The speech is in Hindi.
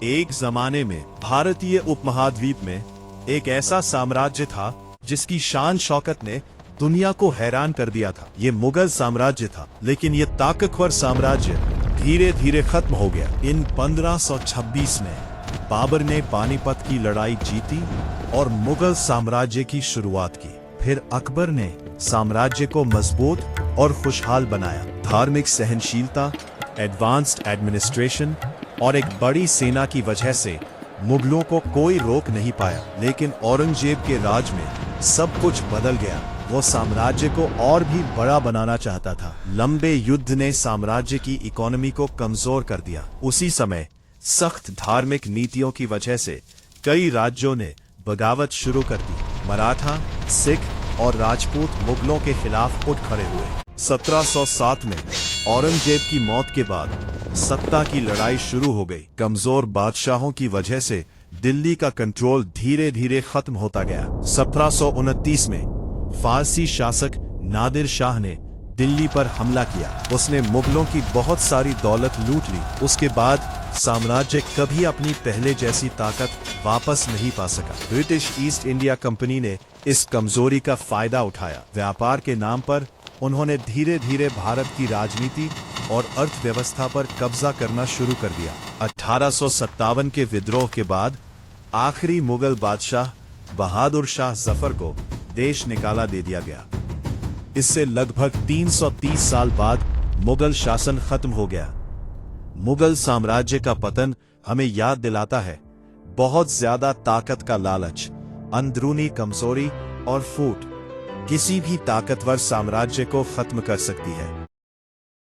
एक जमाने में भारतीय उपमहाद्वीप में एक ऐसा साम्राज्य था जिसकी शान शौकत ने दुनिया को हैरान कर दिया था। ये मुगल साम्राज्य था, लेकिन ये ताकतवर साम्राज्य धीरे धीरे खत्म हो गया। इन 1526 में बाबर ने पानीपत की लड़ाई जीती और मुगल साम्राज्य की शुरुआत की। फिर अकबर ने साम्राज्य को मजबूत और खुशहाल बनाया। धार्मिक सहनशीलता, एडवांस्ड एडमिनिस्ट्रेशन और एक बड़ी सेना की वजह से मुगलों को कोई रोक नहीं पाया। लेकिन औरंगजेब के राज में सब कुछ बदल गया। वो साम्राज्य को और भी बड़ा बनाना चाहता था। लंबे युद्ध ने साम्राज्य की इकोनॉमी को कमजोर कर दिया। उसी समय सख्त धार्मिक नीतियों की वजह से कई राज्यों ने बगावत शुरू कर दी। मराठा, सिख और राजपूत मुगलों के खिलाफ उठ खड़े हुए। 1707 में औरंगजेब की मौत के बाद सत्ता की लड़ाई शुरू हो गई। कमजोर बादशाहों की वजह से दिल्ली का कंट्रोल धीरे धीरे खत्म होता गया। 1729 में फारसी शासक नादिर शाह ने दिल्ली पर हमला किया। उसने मुगलों की बहुत सारी दौलत लूट ली। उसके बाद साम्राज्य कभी अपनी पहले जैसी ताकत वापस नहीं पा सका। ब्रिटिश ईस्ट इंडिया कंपनी ने इस कमजोरी का फायदा उठाया। व्यापार के नाम पर उन्होंने धीरे धीरे भारत की राजनीति और अर्थव्यवस्था पर कब्जा करना शुरू कर दिया। 1857 के विद्रोह के बाद आखिरी मुगल बादशाह बहादुर शाह जफर को देश निकाला दे दिया गया। इससे लगभग 330 साल बाद मुगल शासन खत्म हो गया। मुगल साम्राज्य का पतन हमें याद दिलाता है बहुत ज्यादा ताकत का लालच, अंदरूनी कमजोरी और फूट किसी भी ताकतवर साम्राज्य को खत्म कर सकती है।